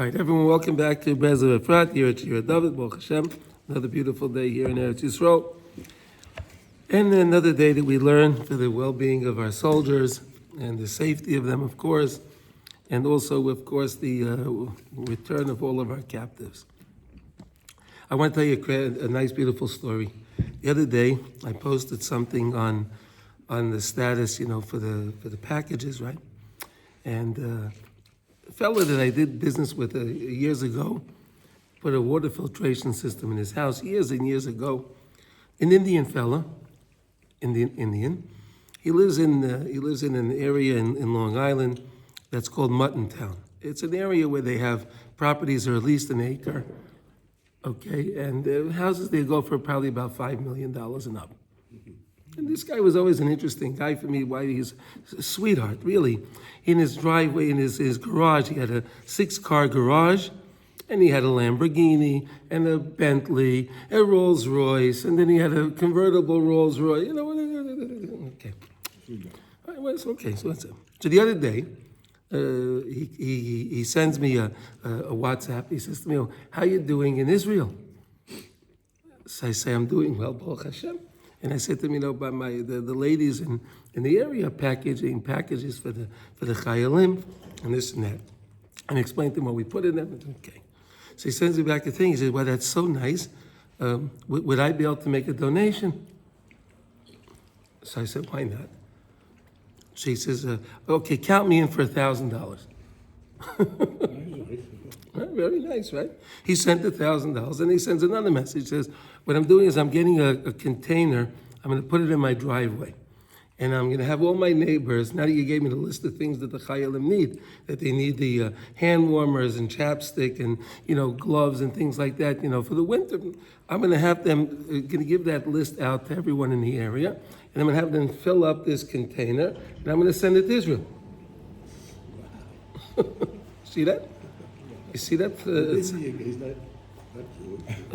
All right, everyone, welcome back to Breslov Efrat here at Shir David, Baruch Hashem. Another beautiful day here in Eretz Yisrael. And another day that we learn for the well-being of our soldiers and the safety of them, of course, and also, of course, the return of all of our captives. I want to tell you a nice, beautiful story. The other day, I posted something on the status, for the packages, right? And a fellow that I did business with years ago put a water filtration system in his house years and years ago. An Indian fella, Indian. He lives in an area in Long Island that's called Mutton Town. It's an area where they have properties are at least an acre. Okay, and houses they go for probably about $5 million and up. And this guy was always an interesting guy for me. Why he's a sweetheart, really. In his driveway, in his garage, he had a 6-car garage, and he had a Lamborghini and a Bentley, a Rolls Royce, and then he had a convertible Rolls Royce. Okay. Okay, so that's it. So the other day, he sends me a WhatsApp. He says to me, "How you doing in Israel?" So I say, "I'm doing well, Baruch Hashem." And I said to him, by the ladies in the area packaging packages for the chayalim and this and that. And I explained to him what we put in them. Okay. So he sends me back a thing. He says, "Well, that's so nice. Would I be able to make a donation?" So I said, "Why not?" So he says, "Okay, count me in for $1,000. Very nice, right? He sent $1,000, and he sends another message. He says, "What I'm doing is I'm getting a container. I'm going to put it in my driveway, and I'm going to have all my neighbors. Now that you gave me the list of things that the chayalim need, that they need the hand warmers and chapstick and gloves and things like that. For the winter, I'm going to have them going to give that list out to everyone in the area, and I'm going to have them fill up this container, and I'm going to send it to Israel." See that? You see that? He's not good.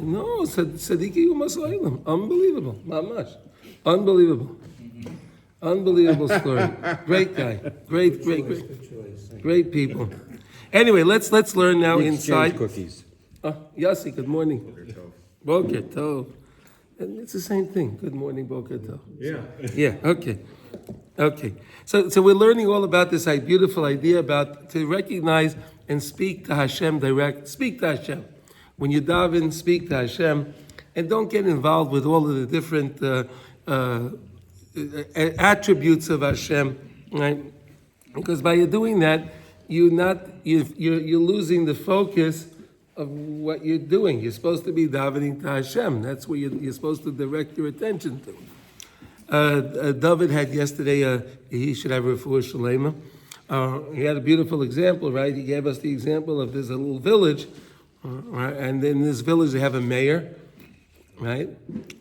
No, Sadiki Umasailam. Unbelievable. Mamash. Unbelievable. Unbelievable story. Great guy. Great people. Anyway, let's learn now inside. Cookies. Yossi, good morning. Boker Tov. And it's the same thing. Good morning, Boker Tov. Yeah, okay. So we're learning all about this beautiful idea about to recognize and speak to Hashem direct. Speak to Hashem. When you daven, speak to Hashem. And don't get involved with all of the different attributes of Hashem, right? Because by you doing that, you're losing the focus of what you're doing. You're supposed to be davening to Hashem. That's where you're supposed to direct your attention to. David had yesterday, he should have refuah shalema. He had a beautiful example, right? He gave us the example of there's a little village, right? And in this village they have a mayor, right?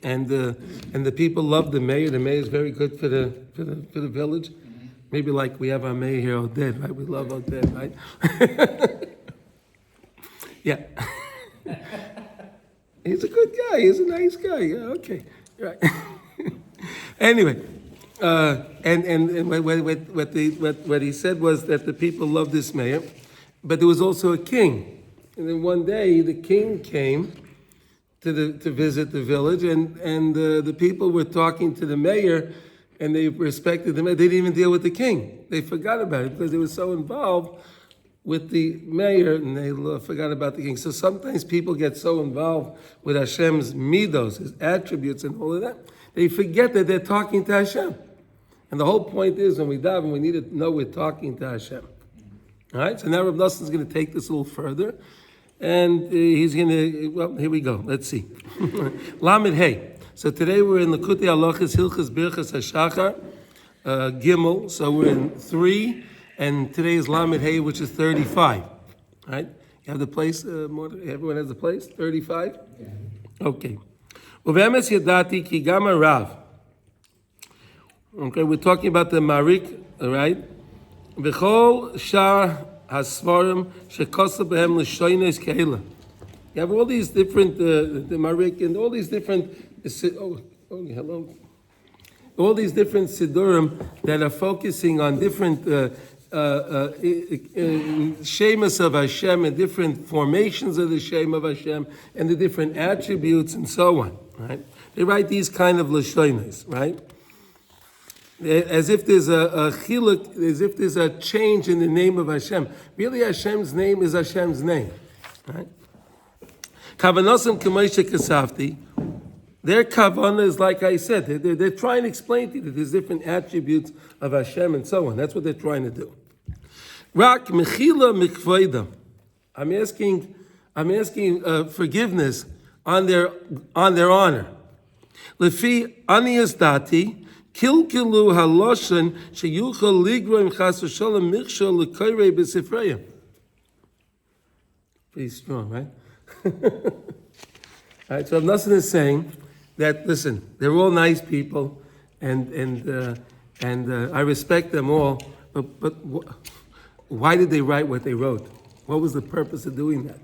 And the people love the mayor. The mayor is very good for the village. Maybe like we have our mayor here, Oded, right? We love Oded, right? Yeah. He's a good guy. He's a nice guy. Yeah, okay. Right. Anyway. And what he said was that the people loved this mayor, but there was also a king. And then one day the king came to visit the village, and the people were talking to the mayor, and they respected the mayor. They didn't even deal with the king. They forgot about it because they were so involved with the mayor, and they forgot about the king. So sometimes people get so involved with Hashem's midos, his attributes, and all of that, they forget that they're talking to Hashem. And the whole point is, when we daven, we need to know we're talking to Hashem. All right? So now Reb Noson is going to take this a little further. And he's going to, well, here we go. Let's see. Lamed Hey. So today we're in Likutey Halachos Hilchos Birchas HaShachar, Gimel. So we're in 3, and today is Lamed Hey, which is 35. All right? You have the place? Everyone has the place? 35? Yeah. Okay. Uvemes yadati ki gama rav. Okay, we're talking about the Marik, all right? V'chol shar hasvarim shekosa b'hem l'shoynes keila. You have all these different, the Marik, and all these different, hello. All these different sidurim that are focusing on different Shemus of Hashem and different formations of the Shem of Hashem and the different attributes and so on, right? They write these kind of lashonos, right? As if there's a chiluk, as if there's a change in the name of Hashem. Really, Hashem's name is Hashem's name, right? Kavanosam k'moshe kasafti. Their kavanah is like I said. They're trying to explain to you that there's different attributes of Hashem and so on. That's what they're trying to do. Rak mechila mikvoidam. I'm asking forgiveness on their honor. Lefi anias dati. Kilkilu haloshen sheyuchal ligroim chas v'shalom michshol l'koyrei b'sifreim. Pretty strong, right? All right. So Reb Noson is saying that listen, they're all nice people, and I respect them all. But why did they write what they wrote? What was the purpose of doing that?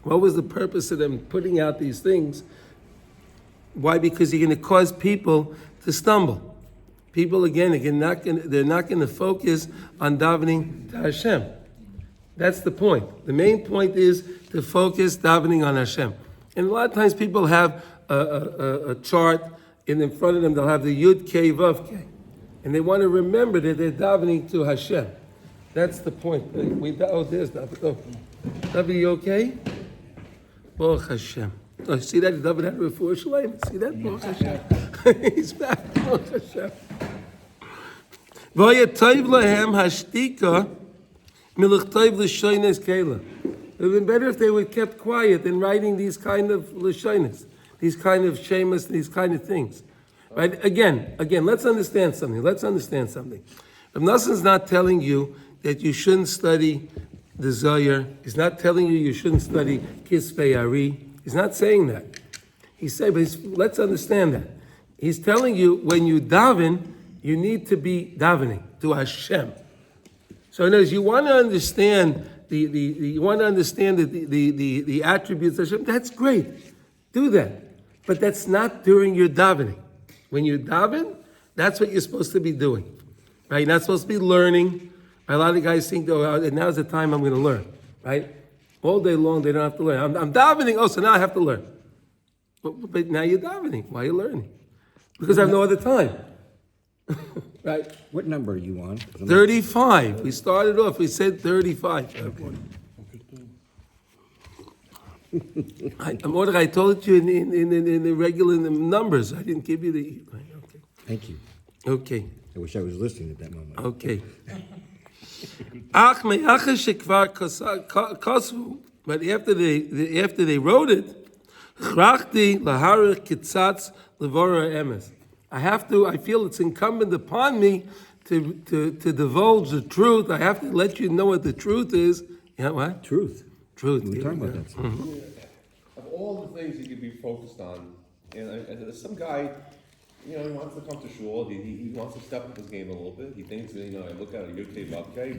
What was the purpose of them putting out these things? Why? Because you're going to cause people to stumble. People, again, they're not going to focus on davening to Hashem. That's the point. The main point is to focus davening on Hashem. And a lot of times people have a chart in front of them. They'll have the Yud Kei Vav Kei. And they want to remember that they're davening to Hashem. That's the point. There's David. Oh, David, you okay? Baruch Hashem. Oh, see that? David had a refuah shleima. See that? Baruch Hashem. He's back. Baruch Hashem. V'yatayv lahem hashtika milchtayv l'shoynes kela. It would have been better if they would kept quiet in writing these kind of l'shoynes, these kind of shemus, these kind of things. Right? Again, let's understand something. Reb Noson's not telling you that you shouldn't study the Zohar. He's not telling you shouldn't study Kisvei Ari. He's not saying that. He's saying, but let's understand that. He's telling you when you daven, you need to be davening to Hashem. So in other words, you want to understand the attributes of Hashem. That's great. Do that. But that's not during your davening. When you daven, that's what you're supposed to be doing. Right? You're not supposed to be learning. A lot of guys think, now's the time I'm going to learn. Right? All day long, they don't have to learn. I'm davening, so now I have to learn. But now you're davening. Why are you learning? Because I have no other time. Right? What number are you on? 35. We started off, we said 35. I told you in the regular numbers. I didn't give you the... Okay. Thank you. Okay. I wish I was listening at that moment. Okay. But after they wrote it, I feel it's incumbent upon me to divulge the truth. I have to let you know what the truth is. You know what? Truth. Truth. We're talking about that. Of all the things you could be focused on, and some guy, he wants to come to shul. He wants to step up his game a little bit. He thinks, I look at a Yud Kei Vav Kei, I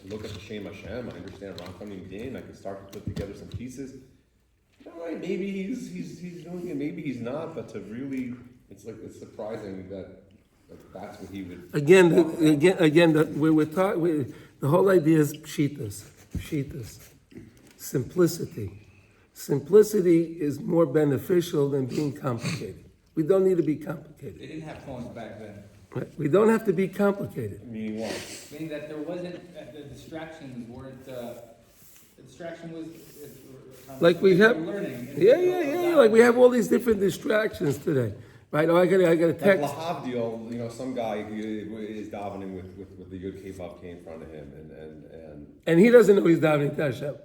look at the Shem Hashem. I understand Ramchanim Din. I can start to put together some pieces. All right, maybe he's doing it. Maybe he's not. But to really, it's surprising that that's what he would. We're talking. The whole idea is pshitas, simplicity. Simplicity is more beneficial than being complicated. We don't need to be complicated. They didn't have phones back then. Right? We don't have to be complicated. Meaning what? Meaning that there wasn't, the distractions weren't, the distraction was... Like we have... learning. Yeah. Like we have all these different distractions today. Right? Oh, I got a text. Like Lahavdil, some guy who is davening with the Yud Kei Vav Kei in front of him, And he doesn't know he's davening to Hashem.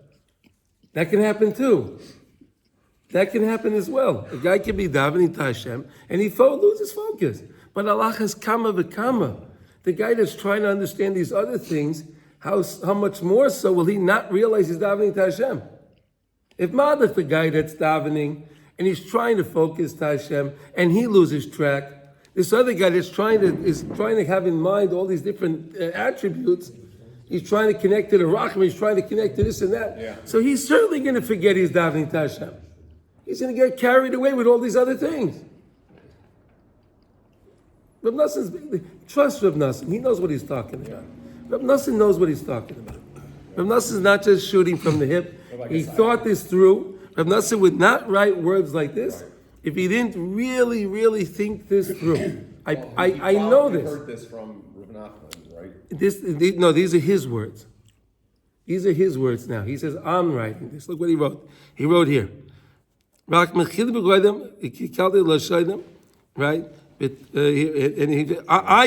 That can happen too. That can happen as well. A guy can be davening to Hashem and he loses focus. But Allah has kama v'kama. The guy that's trying to understand these other things, how much more so will he not realize he's davening to Hashem? If Madach, the guy that's davening and he's trying to focus to Hashem and he loses track, this other guy that's trying to have in mind all these different attributes. He's trying to connect to the Rachman. He's trying to connect to this and that. Yeah. So he's certainly going to forget he's davening to Hashem. He's going to get carried away with all these other things. Reb Noson's, trust Reb Noson. He knows what he's talking about. Reb Noson knows what he's talking about. Reb Noson is not just shooting from the hip. He thought this through. Reb Noson would not write words like this if he didn't really, really think this through. I know You this. heard this from Reb Noson, right? These are his words. These are his words now. He says, I'm writing this. Look what he wrote. He wrote here. Right? I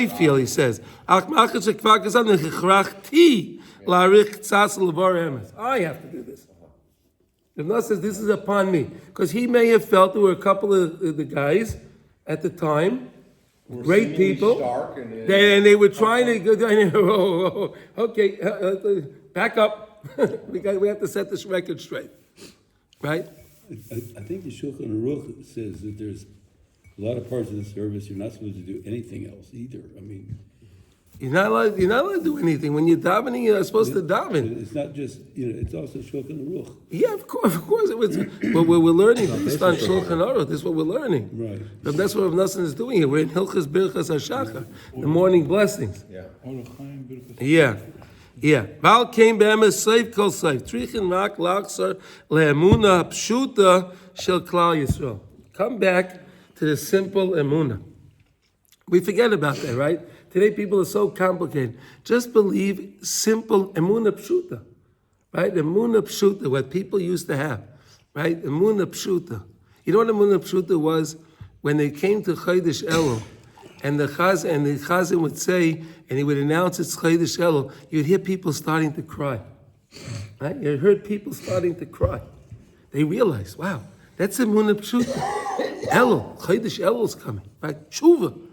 feel, he says, I have to do this. The Noson says, this is upon me. Because he may have felt there were a couple of the guys at the time, great people, Stark and they were trying to go, okay, back up. we have to set this record straight. Right? I think the Shulchan Aruch says that there's a lot of parts of the service you're not supposed to do anything else either. I mean, You're not allowed to do anything. When you're davening, you're supposed to daven. it's not just, it's also Shulchan Aruch. Yeah, of course. It was, but we're learning based on Shulchan Aruch. This is what we're learning. Right. But that's what Reb Noson is doing here. We're in Hilchas Birchas HaShachar, the morning blessings. Yeah. Yeah. Val came be'emes seif kol seif. Trichin rak lachsar le'emunah pshuta shel Klal Yisrael. Come back to the simple emunah. We forget about that, right? Today people are so complicated. Just believe simple emunah pshuta, right? Emunah pshuta, what people used to have, right? Emunah pshuta. You know what emunah pshuta was? When they came to Chodesh Elul, and the Chazan would say, and he would announce it's Chodesh Elul, you'd hear people starting to cry, right? You heard people starting to cry. They realized, wow, that's emunah pshuta. Elul, Chodesh Elul's coming, right? Tshuva.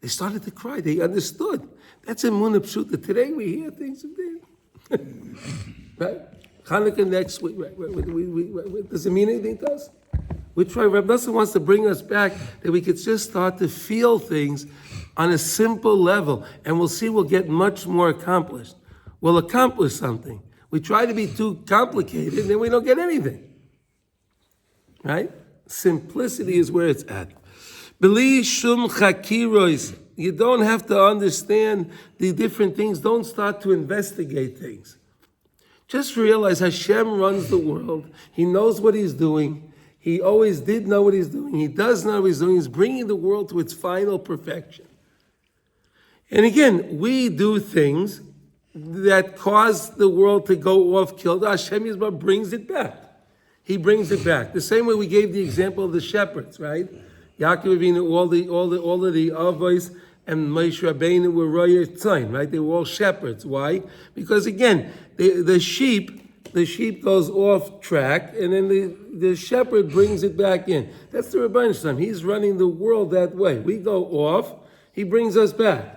They started to cry. They understood. That's emunah pshuta. Today we hear things of this. Right? Hanukkah next week. Does it mean anything to us? We try. Reb Noson wants to bring us back that we could just start to feel things on a simple level, and we'll see we'll get much more accomplished. We'll accomplish something. We try to be too complicated, and then we don't get anything. Right? Simplicity is where it's at. Beli shum chakiros. You don't have to understand the different things. Don't start to investigate things. Just realize Hashem runs the world. He knows what he's doing. He always did know what he's doing. He does know what he's doing. He's bringing the world to its final perfection. And again, we do things that cause the world to go off kilter. Hashem Yisrael brings it back. He brings it back. The same way we gave the example of the shepherds, right? Yaakov Avinu, all of the Avos and Moshe Rabbeinu were royal tzayin, right? They were all shepherds. Why? Because again, the sheep goes off track, and then the shepherd brings it back in. That's the Rebbeinu Shalom. He's running the world that way. We go off, he brings us back.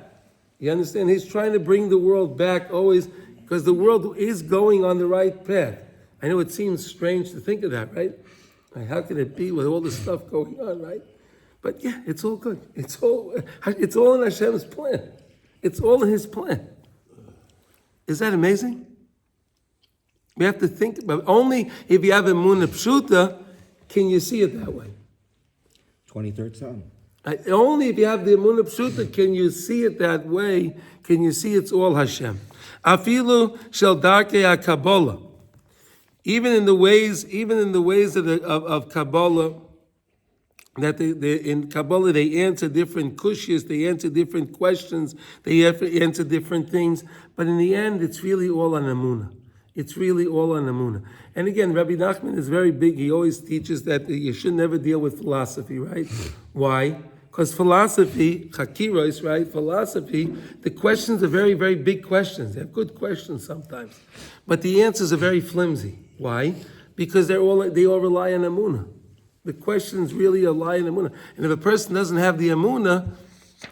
You understand? He's trying to bring the world back always, because the world is going on the right path. I know it seems strange to think of that, right? Like, how can it be with all this stuff going on, right? But yeah, it's all good. It's all in Hashem's plan. It's all in His plan. Is that amazing? We have to think about it. Only if you have emunah pshuta can you see it that way. 23rd Psalm. Only if you have the emunah pshuta can you see it that way. Can you see it's all Hashem? Afilu shel darkei HaKabbalah. Even in the ways of Kabbalah, that in Kabbalah they answer different kushas, they answer different questions, they answer different things, but in the end, it's really all on Emunah. It's really all on Emunah. And again, Rabbi Nachman is very big. He always teaches that you should never deal with philosophy, right? Why? Because philosophy, chakiros, right? Philosophy, the questions are very, very big questions. They're good questions sometimes, but the answers are very flimsy. Why? Because they all rely on Emunah. The questions really rely on Emunah. And if a person doesn't have the Emunah,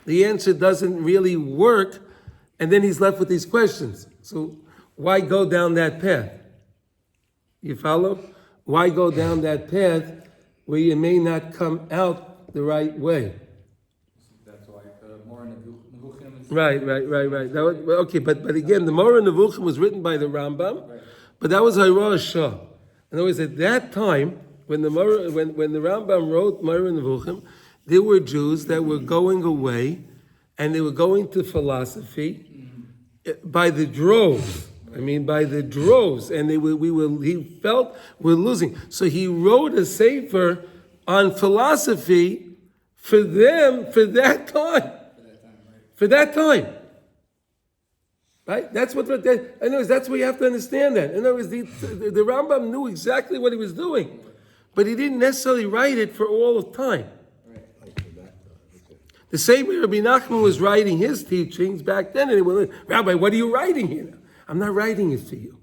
the answer doesn't really work, and then he's left with these questions. So why go down that path? You follow? Why go down that path where you may not come out the right way? That's why more Nevuchim is... Right. Okay, but again, the Moreh Nevuchim was written by the Rambam, but that was Hayrah Shah. In other words, at that time, when the Rambam wrote Moreh Nevuchim, there were Jews that were going away, and they were going to philosophy, by the droves. I mean, by the droves, and he felt we're losing. So he wrote a sefer on philosophy for them, for that time. For that time. Right? That's what, in other words, that's what you have to understand that. In other words, the Rambam knew exactly what he was doing, but he didn't necessarily write it for all of time. The same way Rabbi Nachman was writing his teachings back then, and he was like, Rabbi, what are you writing here? I'm not writing it for you.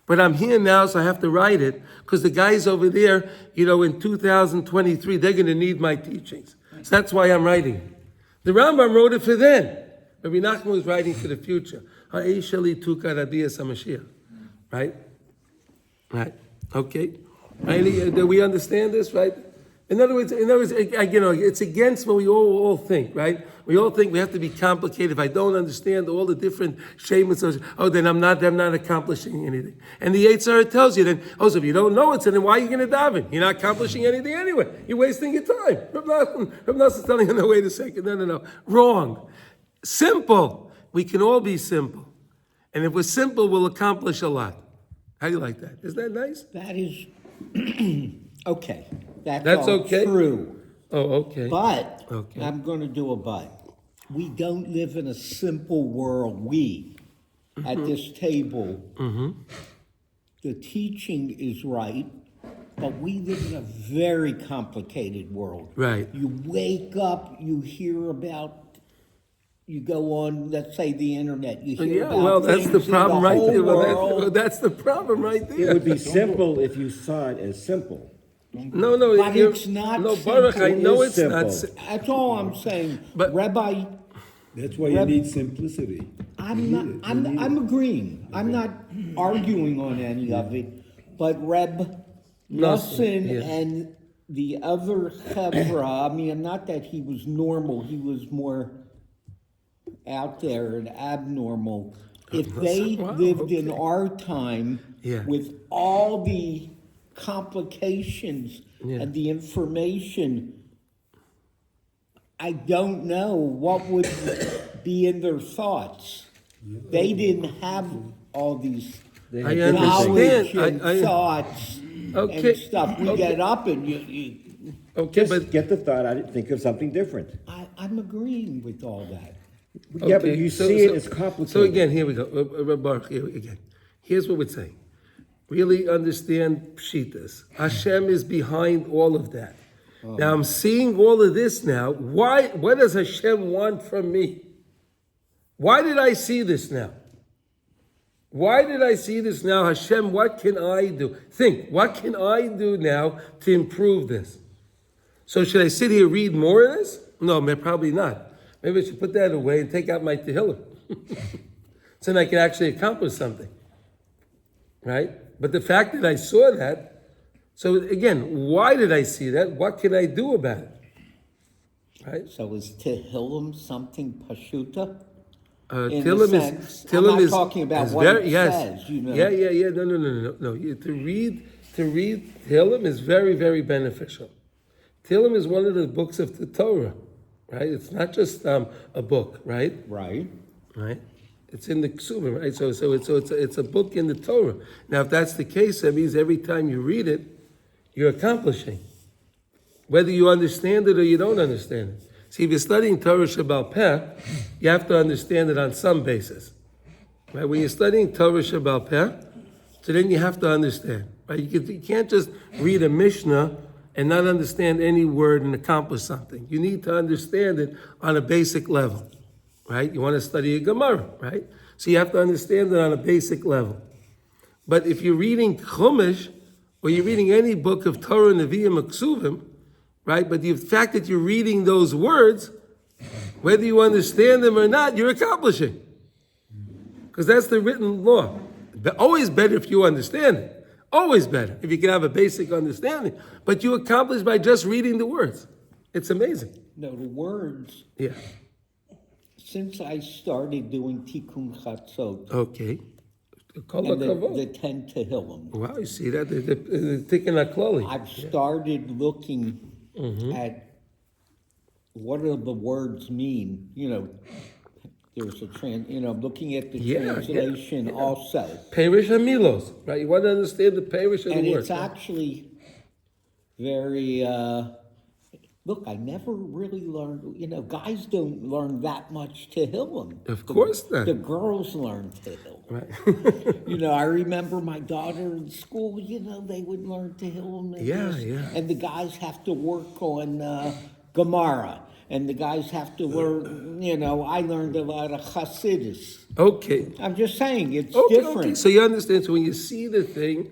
But I'm here now, so I have to write it, because the guys over there, in 2023, they're going to need my teachings. So that's why I'm writing it. The Rambam wrote it for then. Rabbi Nachman was writing for the future. Right? Right. Okay. Right? Do we understand this, right? In other words, it's against what we all think, right? We all think we have to be complicated. If I don't understand all the different shaymans, then I'm not accomplishing anything. And the Yetzer Hara tells you then, so if you don't know it, so then why are you going to daven? You're not accomplishing anything anyway. You're wasting your time. Reb Noson is telling you, no, wait a second. No. Wrong. Simple. We can all be simple. And if we're simple, we'll accomplish a lot. How do you like that? Isn't that nice? That is okay. That's all okay? true. Oh, okay. But Okay. I'm going to do a but. We don't live in a simple world. We at this table, the teaching is right, but we live in a very complicated world. Right. You wake up, you hear about. You go on, let's say, the internet. You hear about that's the things problem in the right whole there. world. That's the problem right there. It would be simple if you saw it as simple. No, But it's not No, simple. Baruch, I know It is it's not. simple. That's all I'm saying. But- Rabbi, That's why you need simplicity. I'm agreeing. I'm not arguing on any of it. But Reb Noson yeah. and the other chevra, not that he was normal, he was more out there and abnormal. If they Wow, lived in okay. our time Yeah. with all the complications and the information, I don't know what would be in their thoughts. They didn't have all these They I had different understand. knowledge and I- thoughts Okay, and stuff. We okay. get up and you Okay, Just but get the thought out and think of something different. I'm agreeing with all that. Yeah, but okay, you so- see it so- as complicated. So again, here we go. Baruch, here again. Here's what we're saying. Really understand Pshitas. Hashem is behind all of that. Now I'm seeing all of this now. Why? What does Hashem want from me? Why did I see this now? Why did I see this now? Hashem, what can I do? Think, what can I do now to improve this? So should I sit here and read more of this? No, probably not. Maybe I should put that away and take out my Tehillim. So then I can actually accomplish something. Right? But the fact that I saw that, so again, why did I see that? What can I do about it? Right? So is Tehillim something pashuta? In Tehillim the is sense, Tehillim I'm not is talking about is what very, it yes. says, Yeah. No. To read Tehillim is very, very beneficial. Tehillim is one of the books of the Torah, right? It's not just a book, right? Right. Right? It's in the Ksuvim, right? So it's a book in the Torah. Now, if that's the case, that means every time you read it, you're accomplishing, whether you understand it or you don't understand it. See, if you're studying Torah Shebaal Peh, you have to understand it on some basis, right? When you're studying Torah Shebaal Peh, so then you have to understand, right? You can't just read a Mishnah and not understand any word and accomplish something. You need to understand it on a basic level, right? You want to study a Gemara, right? So you have to understand it on a basic level. But if you're reading Chumash, or you're reading any book of Torah, Nevi'im, or Ksuvim, right? But the fact that you're reading those words, whether you understand them or not, you're accomplishing. Because that's the written law. But always better if you understand it. Always better if you can have a basic understanding. But you accomplish by just reading the words. It's amazing. No, the words, Yeah. since I started doing Tikkun Chatzot Okay. Kol and the hakavod. 10 Tehillim, Wow, you see that? The Tikkun HaKlali. I've started looking at what do the words mean, there's a looking at the Yeah, translation also. Perish Hamilos, right? You want to understand the perish of And the word. it's actually very, look, I never really learned, guys don't learn that much Tehillim. Of course not. The girls learn Tehillim. Right. I remember my daughter in school, they would learn Tehillim. And Yeah, this, yeah. And the guys have to work on Gemara. And the guys have to learn, I learned a lot of Hasidus. Okay. I'm just saying, it's Okay, different. okay. So you understand. So when you see the thing,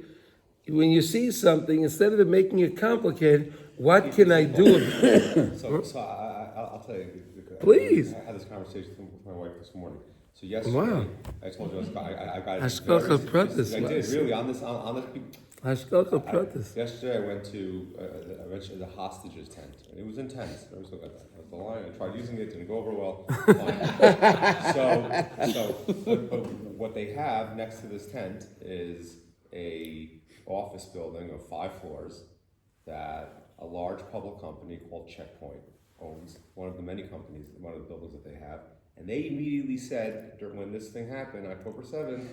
when you see something, instead of it making it complicated, what can I do about it? So I'll tell you. Please. I had this conversation with my wife this morning. So yesterday, Wow. I told you I got. Hashgacha pratis. I did really on this. Hashgacha pratis. Yesterday I went to the hostages tent. And it was intense. I was the line. I tried using it, didn't go over well. But what they have next to this tent is a office building of 5 floors that a large public company called Checkpoint owns. One of the many companies, one of the buildings that they have. And they immediately said, when this thing happened, October 7th,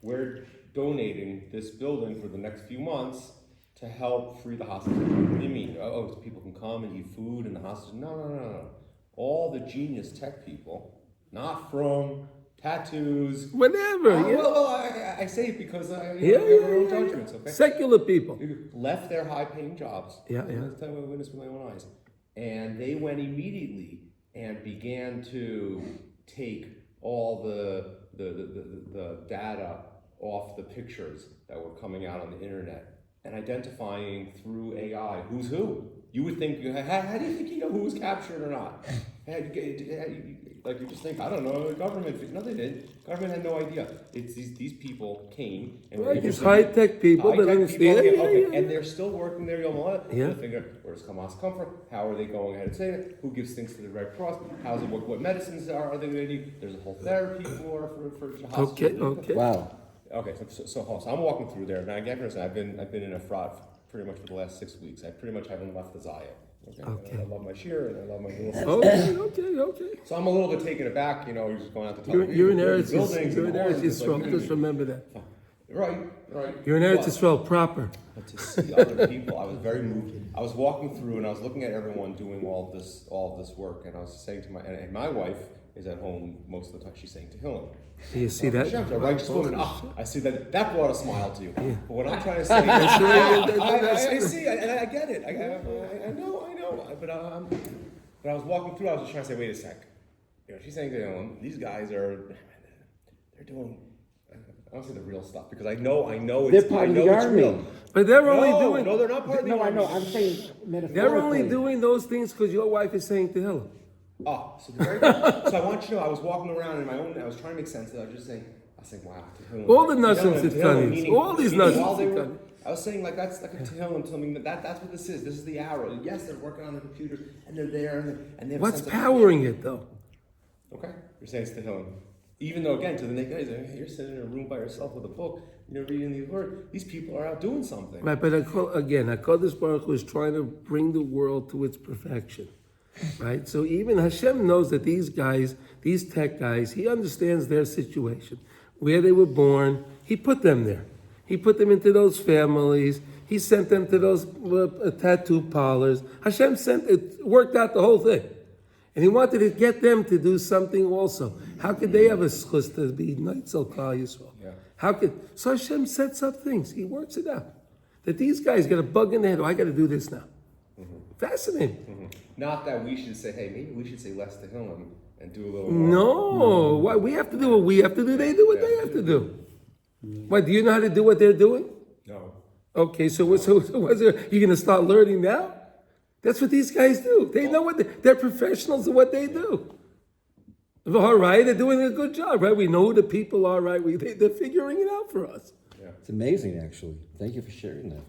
we're donating this building for the next few months to help free the hostages. What do you mean? Oh, so people can come and eat food in the hostages? No. All the genius tech people, not from tattoos. Whatever. Yeah. Well, I say it because we have our own judgments, okay? Secular people. Left their high-paying jobs. Yeah. That's the time I witnessed with my own eyes. And they went immediately and began to take all the data off the pictures that were coming out on the internet and identifying through AI who's who. You would think, how do you think you know who was captured or not? Like you just think, I don't know, the government. No, they didn't. Government had no idea. It's these people came and were Right, able these to- high-tech people that high-tech understand. people, Yeah, okay, yeah. and they're still working there. Yeah. They're thinking, where does Hamas come from? How are they going ahead and saying it? Who gives things to the Red Cross? How's it? What medicines are they going to need? There's a whole therapy for hospitals. Okay. Wow. Okay, so I'm walking through there, and I get I've been in Efrat pretty much for the last 6 weeks. I pretty much haven't left the Zaya. Okay. I love my shear and I love my little. Okay. So I'm a little bit taken aback, you're just going out to You're in Eretz buildings. You're in Eretz Yisrael. Just remember that. Right. You're in Eretz But- Yisrael proper. But to see other people, I was very moved. I was walking through and I was looking at everyone doing all of this work, and I was saying to my wife is at home most of the time. She's saying to Helen, You see that? Shem's a righteous woman. I see that brought a smile to you. But what I'm trying to say, I see, and I get it. I know. But I was walking through. I was just trying to say, wait a sec. She's saying to Helen, these guys they're doing. I don't say the real stuff because I know They're it's part of the it's army. real. But they're only doing. No, they're not part of the No, I army. know. I'm saying metaphorically. They're only doing those things because your wife is saying to Helen. Oh, so I want you to know, I was walking around in my own, I was trying to make sense of it. I was saying, wow. Tehillim. All the Noson Tehillim, Tzidkanim, meaning- all these meaning Noson while they were- Tzidkanim. I was saying, that's like a Tehillim telling me that's what this is. This is the arrow. Yes, they're working on the computers, and they're there, and they have a What's sense of- powering it though? Okay, you're saying it's Tehillim. Even though, again, to the naked eyes, you're sitting in a room by yourself with a book, reading these words. These people are out doing something. Right, but HaKadosh Baruch Hu is trying to bring the world to its perfection. Right? So even Hashem knows that these guys, these tech guys, He understands their situation. Where they were born, He put them there. He put them into those families. He sent them to those tattoo parlors. Hashem worked out the whole thing. And He wanted to get them to do something also. How could they have a schus to be Neitzel Klal Yisrael? Yeah. So Hashem sets up things. He works it out. That these guys got a bug in their head. Oh, I got to do this now. Fascinating. Not that we should say, hey, maybe we should say less Tehillim and do a little more. No, why we have to do what we have to do. They do what they have to do. What, do you know how to do what they're doing? No. Okay, so what's you going to start learning now? That's what these guys do. They know they're professionals in what they do. All right, they're doing a good job, right? We know who the people are, right? They're figuring it out for us. It's amazing, actually. Thank you for sharing that.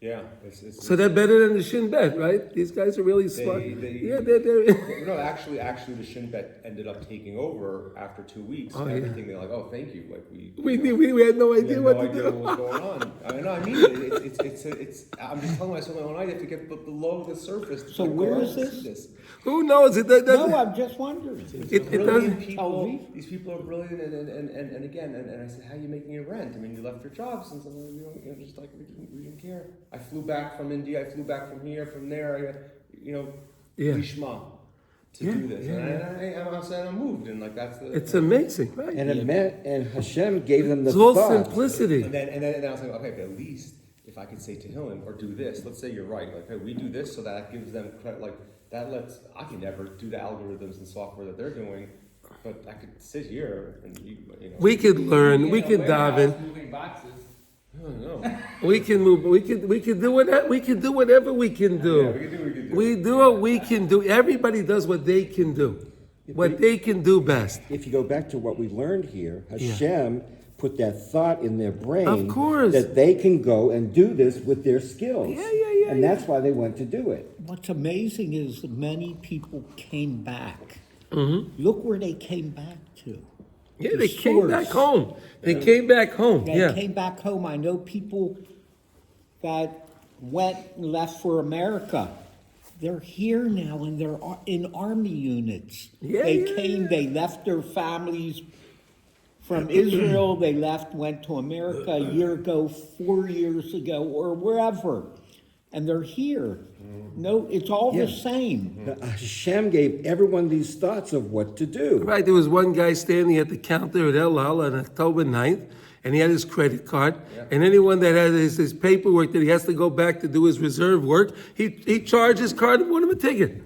Yeah, it's. So they're better than the Shin Bet, right? These guys are really smart. Yeah, they're No, actually, the Shin Bet ended up taking over after 2 weeks. Oh, yeah. Everything they're like, oh, thank you. Like we had no we idea had what no to idea do. what was going on. I mean, it's. I'm just telling myself my own idea to get below the surface. So to go where out is and see this? Who knows? It doesn't. No, I'm just wondering. It Brilliant doesn't. people. These people are brilliant, and again, and I said, how are you making your rent? I mean, you left your jobs, and so just like we didn't care. I flew back from India. I flew back from here, from there. Yeah. Lishma to do this, and I moved, and like that's the. It's amazing, right? And Hashem gave them the It's all thought. simplicity. And then I was like, okay, but at least if I could say to him or do this, let's say you're right, like, hey, we do this, so that gives them credit, like that lets. I can never do the algorithms and software that they're doing, but I could sit here and you know. We could learn. We could dive in. Moving boxes. I don't know. We can move. We can do whatever. We can do whatever we can do. Yeah, we can do what we can do. We do what we can do. Everybody does what they can do. What they can do best. If you go back to what we learned here, Hashem put that thought in their brain Of course. that they can go and do this with their skills. Yeah, and that's why they went to do it. What's amazing is that many people came back. Mm-hmm. Look where they came back to. Yeah, The they came back source. home. They came back home. They Yeah. came back home. I know people that went and left for America. They're here now, and they're in army units. Yeah, They yeah, came. yeah. They left their families from Israel. They left, went to America a year ago, 4 years ago, or wherever, and they're here. No, it's all the same. Now, Hashem gave everyone these thoughts of what to do. Right, there was one guy standing at the counter at El Al on October 9th, and he had his credit card. And anyone that has his paperwork that he has to go back to do his reserve work, he charged his card and bought him a ticket.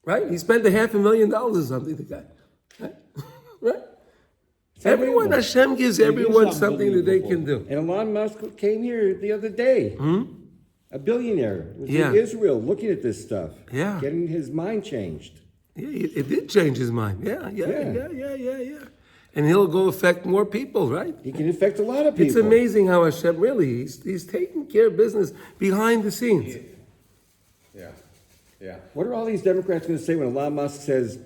Right? He spent $500,000 or something, the guy. Right? Right? Everyone, Hashem gives everyone something that they can do. And Elon Musk came here the other day. A billionaire was Yeah. in Israel looking at this stuff. Yeah. Getting his mind changed. Yeah, it did change his mind. Yeah. And he'll go affect more people, right? He can affect a lot of people. It's amazing how Hashem really, he's taking care of business behind the scenes. Yeah. What are all these Democrats going to say when Elon Musk says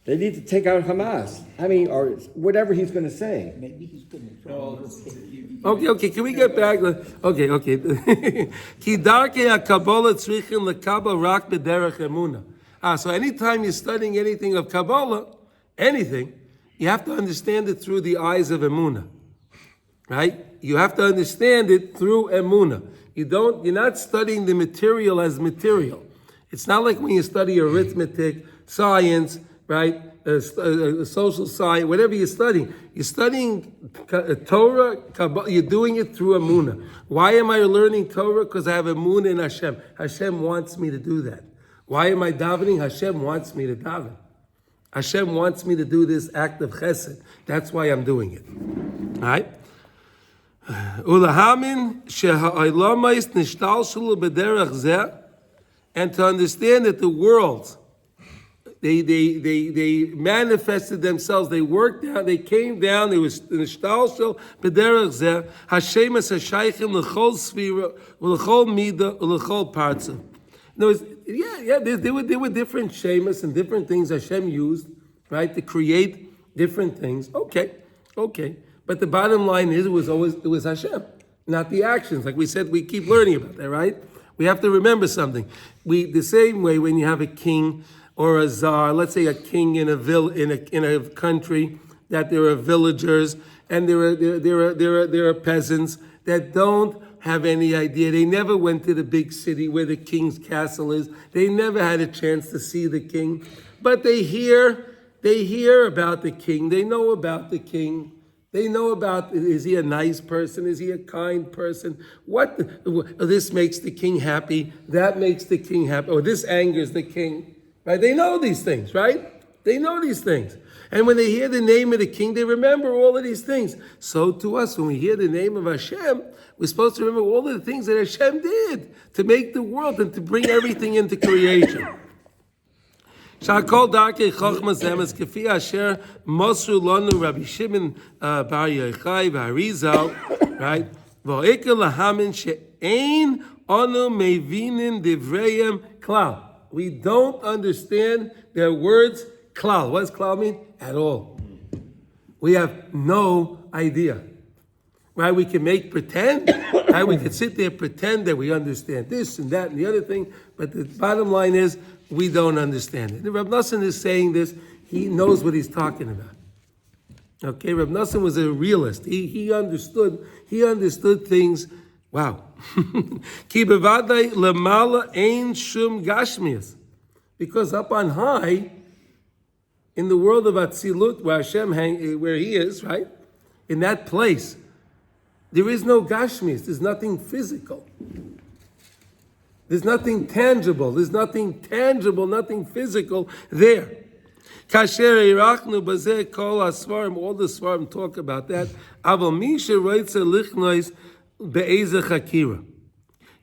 they need to take out Hamas? I mean, or whatever he's going to say. Maybe he's going to Well, try. Okay, can we get back? Okay. Ki darkei HaKabbalah tzrichen lekabel rak b'derech emunah. So anytime you're studying anything of Kabbalah, anything, you have to understand it through the eyes of Emunah. Right? You have to understand it through Emunah. You're not studying the material as material. It's not like when you study arithmetic, science, right? Social science, whatever you're studying Torah, Kabbalah, you're doing it through Emunah. Why am I learning Torah? Because I have Emunah in Hashem. Hashem wants me to do that. Why am I davening? Hashem wants me to daven. Hashem wants me to do this act of chesed. That's why I'm doing it. All right? Ulahamin sheha'olamais nishtalshelu b'derech zeh, and to understand that the world, they manifested themselves. They worked down. They came down. They was nishtalshel b'derech zeh. Hashem es hashaychim l'chol svira u'l'chol mida u'l'chol partzah. There were different shemas and different things Hashem used, right, to create different things. Okay. But the bottom line is it was Hashem, not the actions. Like we said, we keep learning about that, right? We have to remember something. The same way when you have a king or a czar, let's say a king in a country, that there are villagers and there are peasants that don't have any idea. They never went to the big city where the king's castle is. They never had a chance to see the king. But they hear about the king. They know about the king. They know about, is he a nice person? Is he a kind person? This makes the king happy. That makes the king happy. Or this angers the king. Right? They know these things, right? They know these things. And when they hear the name of the king, they remember all of these things. So to us, when we hear the name of Hashem, we're supposed to remember all of the things that Hashem did to make the world and to bring everything into creation. Shakol darkei chochmas emes kefi asher mosru lanu Rabbi Shimon bar Yochai v'Arizal, right? V'oikel lahamin she'ein anu mevinin divrayim klal. We don't understand their words klal. What does klal mean? At all. We have no idea. Right? We can make pretend. Right? We can sit there pretend that we understand this and that and the other thing. But the bottom line is we don't understand it. And Reb Noson is saying this. He knows what he's talking about. Okay, Reb Noson was a realist. He understood things. Wow. Ki bevadai lemala ein shum gashmias. Because up on high, in the world of Atzilut, where Hashem where He is, right? In that place, there is no gashmias. There's nothing physical. There's nothing tangible. There's nothing tangible, nothing physical there. Kasher irachnu bazeh kol asvarim. All the svarim talk about that. Aval misha roitze lichnois be'ezeh chakira.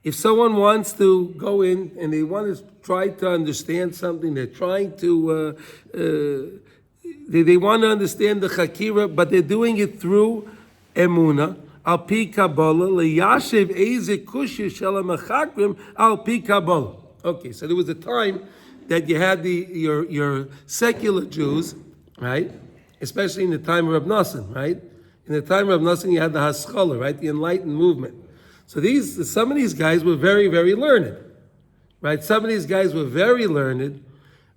If someone wants to go in and they want to try to understand something, they're trying to, they want to understand the chakira, but they're doing it through Emunah. Al pi Kabbalah liyashiv eze kushya shalom achakrim al pi Kabbalah. Okay, so there was a time that you had your secular Jews, right? Especially in the time of Reb Noson, right? In the time of Reb Noson, you had the Haskalah, right? The Enlightened movement. So some of these guys were very, very learned, right? Some of these guys were very learned,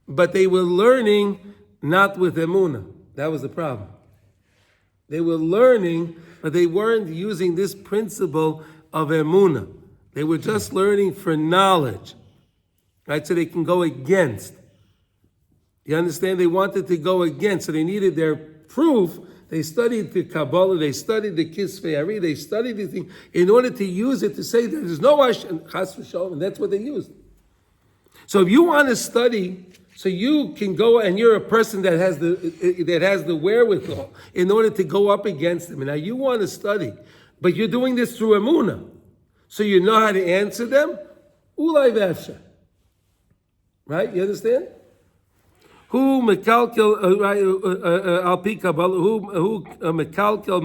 but they were learning not with Emunah. That was the problem. They were learning, but they weren't using this principle of Emunah. They were just learning for knowledge, right? So they can go against. You understand? They wanted to go against, so they needed their proof. They studied the Kabbalah, they studied the Kisvei Ari, they studied the thing in order to use it to say that there's no Hashem, Chas v'Shalom, and that's what they used. So if you want to study, so you can go and you're a person that has the wherewithal in order to go up against them. And now you want to study, but you're doing this through Emunah, so you know how to answer them. Ulai v'efsha, right? You understand? Who mekalkel al pi Kabbalah? Who mekalkel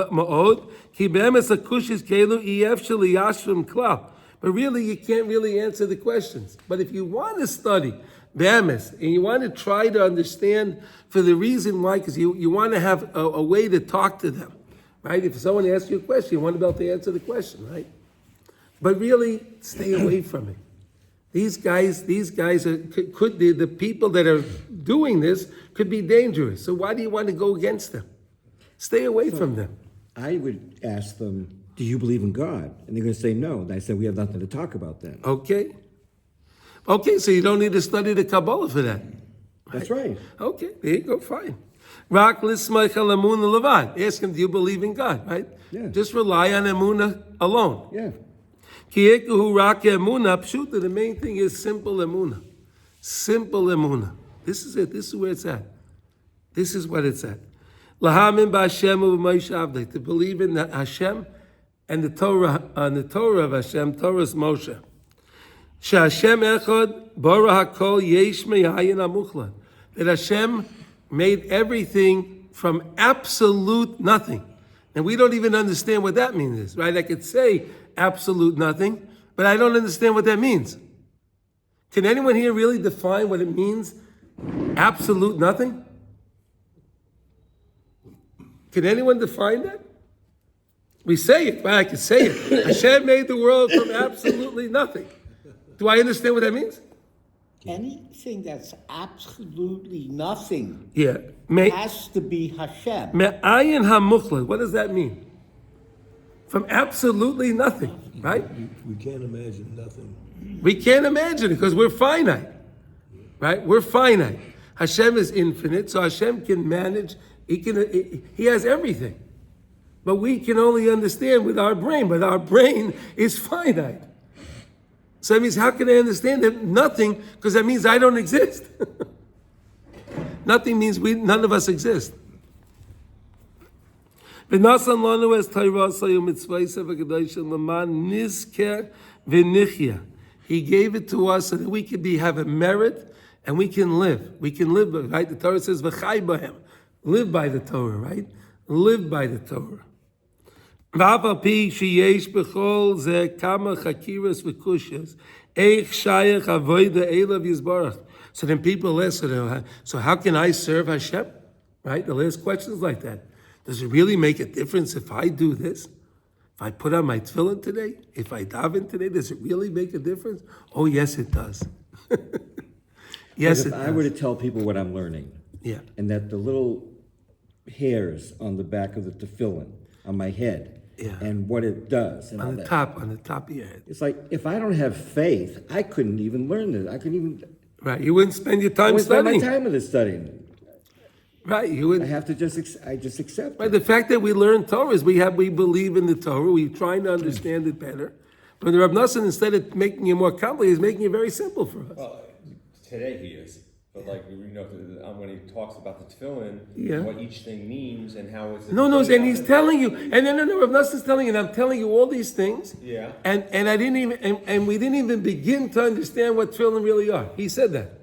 ma'od? Ki be'emes akushis kelu efshel liyashrim klal. But really, you can't really answer the questions. But if you want to study be'emes and you want to try to understand for the reason why, because you want to have a way to talk to them, right? If someone asks you a question, you want to be able to answer the question, right? But really, stay away from it. These guys could be the people that are doing this could be dangerous. So why do you want to go against them? Stay away from them. I would ask them, do you believe in God? And they're going to say no. And I said, we have nothing to talk about then. Okay, so you don't need to study the Kabbalah for that. That's right. Okay, there you go, fine. Rak lismach al emunah levad. Ask him, do you believe in God, right? Yeah. Just rely on emunah alone. Yeah. The main thing is simple emunah. Simple emunah. This is it. This is where it's at. This is what it's at. Lahamin b'Hashem u'b'Moshe. To believe in Hashem and the Torah of Hashem, Torah's Moshe. She'Hashem echad bara hakol yesh me'ayin hamuchlat. That Hashem made everything from absolute nothing. And we don't even understand what that means, right? I could say absolute nothing, but I don't understand what that means. Can anyone here really define what it means? Absolute nothing? Can anyone define that? We say it, right? I can say it. Hashem made the world from absolutely nothing. Do I understand what that means? Anything that's absolutely nothing Yeah. has to be Hashem. Me'ayin hamuchlat. What does that mean? From absolutely nothing, right? We can't imagine nothing. We can't imagine it because we're finite, right? We're finite. Hashem is infinite, so Hashem can manage. He has everything, but we can only understand with our brain. But our brain is finite. So that means, how can I understand that? Nothing, because that means I don't exist. Nothing means none of us exist. He gave it to us so that we could have a merit and we can live. We can live, right? The Torah says, "V'chai b'hem." Live by the Torah, right? Live by the Torah. ואף על פי שיש בכל זה כמה חקירות וקושיות, איך שייך avoda Elav Yisbarach? So then people ask, so how can I serve Hashem? Right? They'll ask questions like that. Does it really make a difference if I do this? If I put on my tefillin today? If I daven today? Does it really make a difference? Oh, yes, it does. Yes, If it I were to does. tell people what I'm learning, Yeah. and that the little hairs on the back of the tefillin on my head, Yeah. and what it does, and all On the that. top of your head. It's like if I don't have faith, I couldn't even learn this. I couldn't even. Right. You wouldn't spend your I time wouldn't spend my studying. time with this studying. Right. You I would. have to I just accept Right. it. The fact that we learn Torah is we believe in the Torah. We're trying to understand it better. But the Reb Noson, instead of making it more complicated, is making it very simple for us. Well, today he is, but like, when he talks about the tefillin, Yeah. what each thing means and how it's. No, and he's telling you, and no, Reb Noson's telling you, and I'm telling you all these things. Yeah. And I didn't even, and we didn't even begin to understand what tefillin really are. He said that.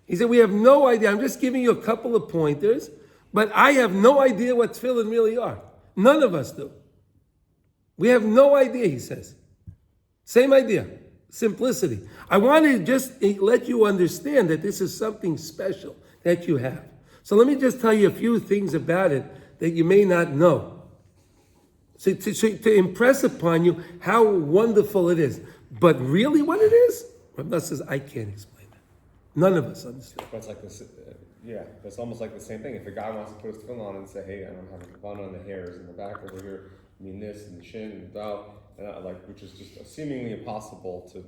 He said, we have no idea. I'm just giving you a couple of pointers, but I have no idea what tefillin really are. None of us do. We have no idea, he says. Same idea. Simplicity. I want to just let you understand that this is something special that you have. So let me just tell you a few things about it that you may not know. So to impress upon you how wonderful it is. But really what it is, Reb Noson says, I can't explain that. None of us understand. But it's like this, it's almost like the same thing. If a guy wants to put his tefillin on and say, hey, I don't have a kavanah on the hairs in the back over here, I mean this and the shin and the dal, which is just seemingly impossible to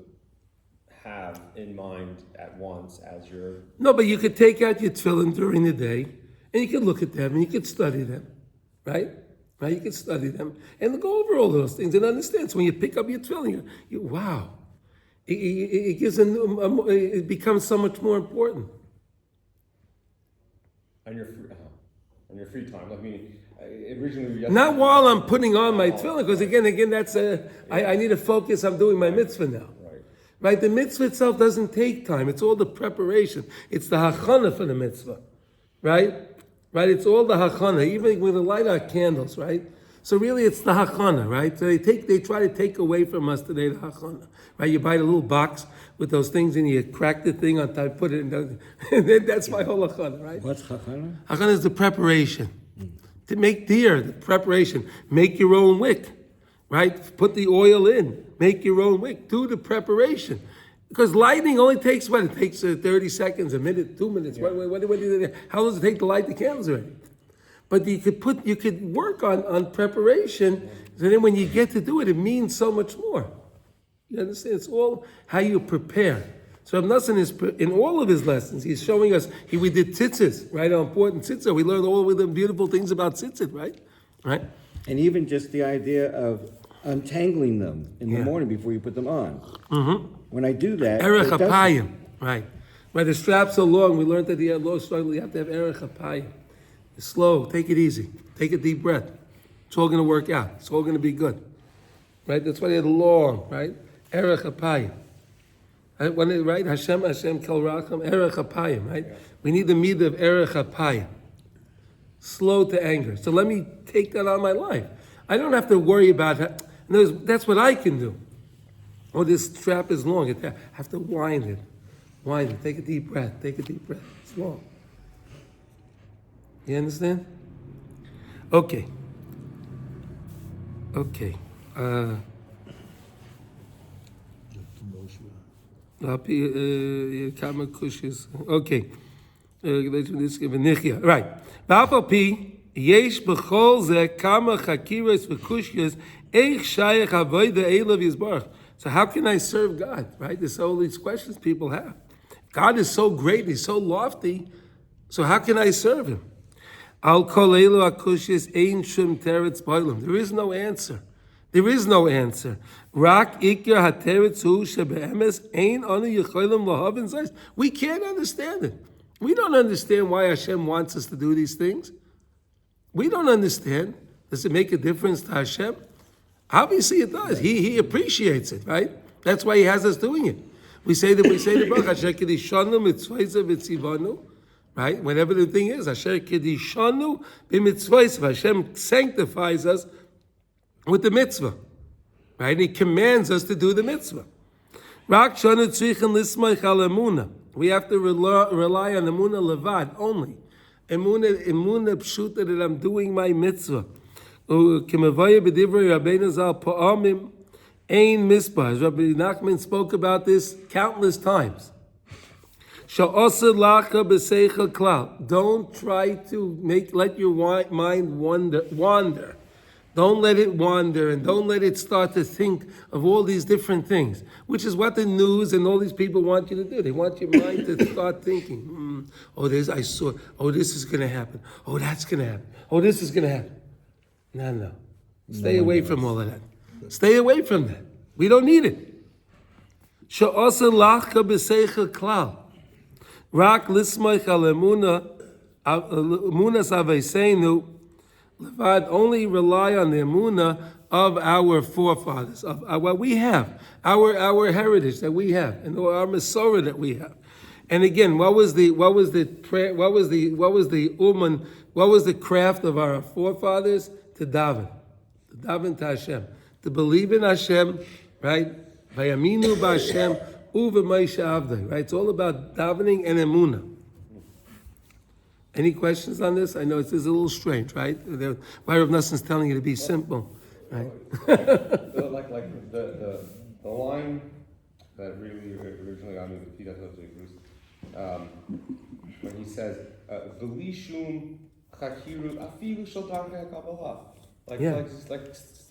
have in mind at once as you're. No, but you could take out your tefillin during the day, and you could look at them, and you could study them, right? Right? You could study them, and go over all those things and understand. So when you pick up your tefillin, wow. It gives it becomes so much more important. On your free time. I mean, originally. Not while I'm putting on my tefillin, because again, that's I need to focus. I'm doing my mitzvah now. Right? The mitzvah itself doesn't take time. It's all the preparation. It's the hachana for the mitzvah. Right? Right? It's all the hachana. Even when we light our candles, right? So really it's the hachana, right? So they try to take away from us today the hachana. Right? You buy the little box with those things and you crack the thing on top, put it in and then that's my whole hachana, right? What's chachana? Hachana is the preparation. To make deer, the preparation. Make your own wick. Right? Put the oil in. Make your own wick. Do the preparation. Because lighting only takes what? It takes 30 seconds, a minute, 2 minutes. Yeah. How long does it take to light the candles already? But you could work on preparation. So then when you get to do it, it means so much more. You understand? It's all how you prepare. So Reb Noson is, in all of his lessons, he's showing us, we did tzitzis, right? How important tzitzis. We learned all of the beautiful things about tzitzit, right? Right? And even just the idea of untangling them in the morning before you put them on. Mm-hmm. When I do that, Erech it doesn't- hapayim, right? Where the strap's so long, we learned that the low struggle, you have to have erech hapayim. Slow, take it easy, take a deep breath. It's all going to work out. It's all going to be good, right? That's why they had long, right? Erech hapayim. Right? Hashem kel racham, erech hapayim, right? We need the midah of erech hapayim. Slow to anger. So let me take that on my life. I don't have to worry about that. That's what I can do. Oh, this strap is long. I have to wind it. Wind it. Take a deep breath. Take a deep breath. It's long. You understand? Okay. Okay. Okay. Right. ואף על פי יש בכל זה כמה חקירות וקושיות איך שייך avoda Elav Yisbarach. So how can I serve God? Right? There's all these questions people have. God is so great, he's so lofty, so how can I serve him? Al kol elu akushis ein shum teretz b'olam. There is no answer. There is no answer. Rak ikir hateretz hu shebe'emes ein anu yecholim lahavin zayis. We can't understand it. We don't understand why Hashem wants us to do these things. We don't understand. Does it make a difference to Hashem? Obviously it does. He appreciates it, right? That's why he has us doing it. We say the Baruch Asher Kedishanu mitzvayza v'tzivanu, right? Whatever the thing is, Asher Kedishanu b'mitzvayza. Hashem sanctifies us with the mitzvah, right? He commands us to do the mitzvah. Rak shanu tzrichen lismoich al emunah. We have to rely on emunah levad only. Emunah pshuta that I'm doing my mitzvah. K'mavaya b'divrei Rabbeinu Zal pa'amim ein mispah. Rabbi Nachman spoke about this countless times. Sha'osa lacha b'seicha klal. Don't try to let your mind wander. Don't let it wander, and don't let it start to think of all these different things, which is what the news and all these people want you to do. They want your mind to start thinking, oh, this is going to happen. Oh, that's going to happen. Oh, this is going to happen. No. Stay away from all of that. Stay away from that. We don't need it. Sha'osa lacha b'seicha klal. Rak lismoich al emunah aveiseinu. Levad, only rely on the emunah of our forefathers, of what we have, our heritage that we have, and our Masorah that we have. And again, what was the craft of our forefathers? To daven to Hashem, to believe in Hashem, right? Vayaminu b'Hashem u'v'Moshe Avdei, right? It's all about davening and emunah. Any questions on this? I know it's a little strange, right? Why Reb Noson's telling you to be simple, right? like the line that really originally got me with Peter when he says "V'li shum chakiru afilu shel darkei Kabbalah," like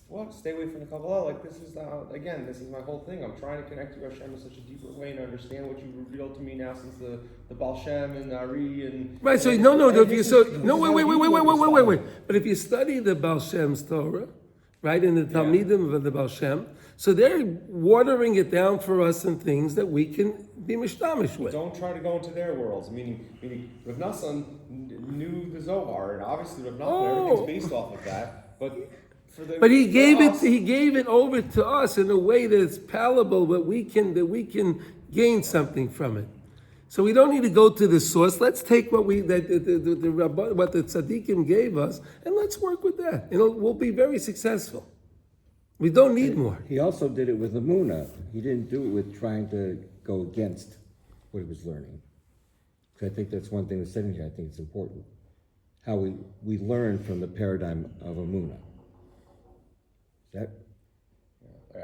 what? Stay away from the Kabbalah. Like this is my whole thing. I'm trying to connect to Hashem in such a deeper way and understand what you revealed to me now since the Baal Shem and Ari and right. So wait. But if you study the Baal Shem's Torah, right, in the Talmidim of the Baal Shem, so they're watering it down for us in things that we can be mishtamish with. Don't try to go into their worlds. Meaning, Reb Noson knew the Zohar, and obviously Reb Noson, everything's based off of that, But he gave it over to us in a way that's palatable, that we can gain something from it. So we don't need to go to the source. Let's take what the tzaddikim gave us, and let's work with that. We'll be very successful. We don't need more. He also did it with Emunah. He didn't do it with trying to go against what he was learning. I think that's one thing that's said in here. I think it's important. How we learn from the paradigm of Emunah.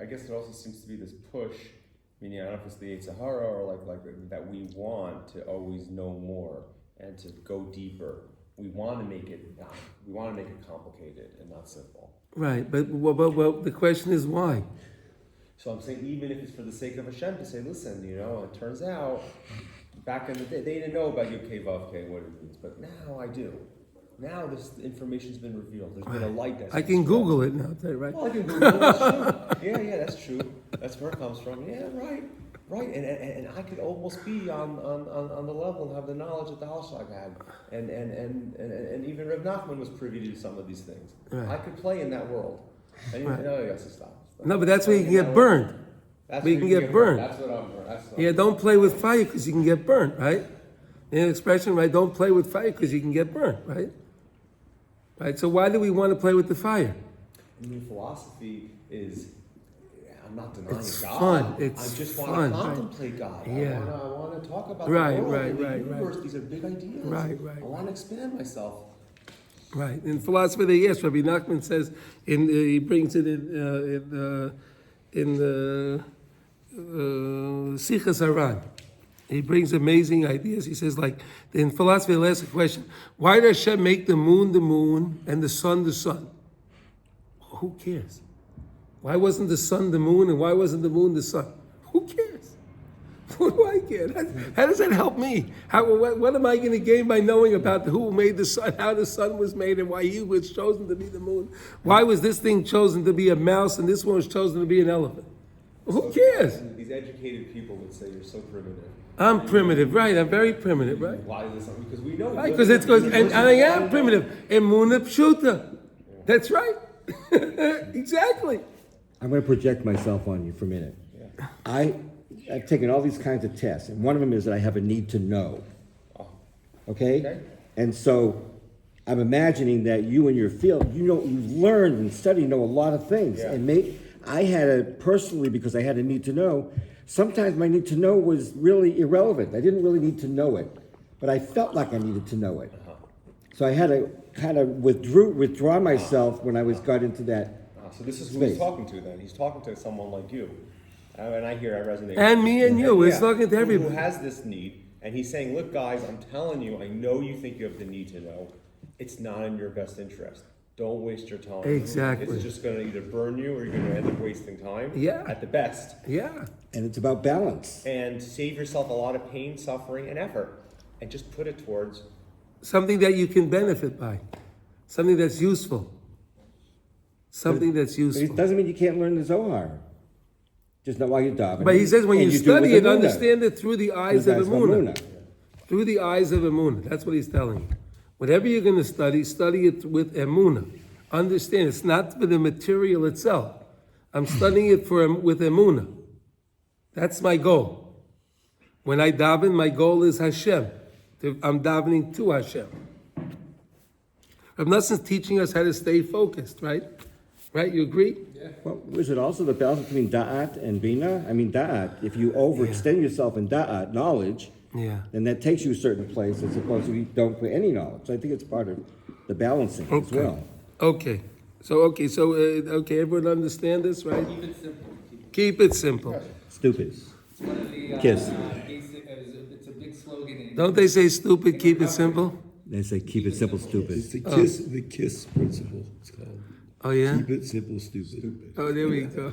I guess there also seems to be this push, meaning I don't know if it's the Yetzer Hara or like that we want to always know more and to go deeper. We want to make it complicated and not simple. Right, but the question is why? So I'm saying even if it's for the sake of Hashem to say, listen, it turns out back in the day they didn't know about Yud-Kei Vav-Kei, what it means, but now I do. Now this information's been revealed. There's been a light that's... I can Google it now, right? Well, I can Google it, that's true. Yeah, that's true. That's where it comes from. Yeah, right. And I could almost be on the level and have the knowledge that the Halachos had. And even Reb Nachman was privy to some of these things. Right. I could play in that world. And you got to stop. No, but that's where you can get burned. That's where you can get burned. That's what I'm burned. Yeah, don't play with fire because you can get burned, right? The expression, right? Don't play with fire because you can get burned, right? Right. So why do we want to play with the fire? Philosophy is, I'm not denying it's God. Fun. I just want to contemplate God. Yeah. I want to talk about right, the world right, and the right, universe. right. These are big ideas. Right. I want to expand myself. Right. In philosophy, yes, Rabbi Nachman says, he brings it in the Sichas Aran. He brings amazing ideas. He says, in philosophy, he'll ask a question, why did Hashem make the moon, and the sun? Who cares? Why wasn't the sun the moon, and why wasn't the moon the sun? Who cares? What do I care? How does that help me? What am I going to gain by knowing about who made the sun, how the sun was made, and why he was chosen to be the moon? Why was this thing chosen to be a mouse, and this one was chosen to be an elephant? Who cares? These educated people would say you're so primitive. I'm primitive, right? I'm very primitive, right? Why is this? Because we know. Right, because and I am primitive. Emunah pshuta. That's right. Exactly. I'm going to project myself on you for a minute. Yeah. I've taken all these kinds of tests, and one of them is that I have a need to know. Okay? And so I'm imagining that you in your field, you've learned and studied, know a lot of things. Yeah. And I had to personally, because I had a need to know, sometimes my need to know was really irrelevant. I didn't really need to know it, but I felt like I needed to know it. So I had to kind of withdraw myself when I got into that. So this is who space. he's talking to then. He's talking to someone like you. And I resonate. And me and you, we're talking to who everybody. has this need. And he's saying, look, guys, I'm telling you, I know you think you have the need to know. It's not in your best interest. Don't waste your time. Exactly. It's just going to either burn you or you're going to end up wasting time. Yeah. At the best. Yeah. And it's about balance. And save yourself a lot of pain, suffering, and effort. And just put it towards. Something that you can benefit by. Something that's useful. Something that's But it useful. doesn't mean you can't learn the Zohar. Just know why you're davening. But he says when and you do it study with it, Emunah. understand it through the eyes of That's Emunah. Through the eyes of Emunah. That's what he's telling you. Whatever you're going to study it with Emunah. Understand, it's not for the material itself. I'm studying it with Emunah. That's my goal. When I daven, my goal is Hashem. I'm davening to Hashem. Reb Noson's teaching us how to stay focused, right? Right, you agree? Well, is it also the balance between da'at and bina? I mean, da'at, if you overextend yourself in da'at, knowledge, Yeah. then that takes you a certain place as opposed to you don't put any knowledge. So I think it's part of the balancing as Okay. well. Okay. Okay, everyone understand this, right? Keep it simple. Keep it simple. Stupid. It's one of the, Kiss. basic, it's a big slogan. in- Don't they say stupid, keep it simple? They say keep it simple, stupid. It's the KISS principle, it's called. Oh, yeah? Keep it simple, stupid. Oh, there we go.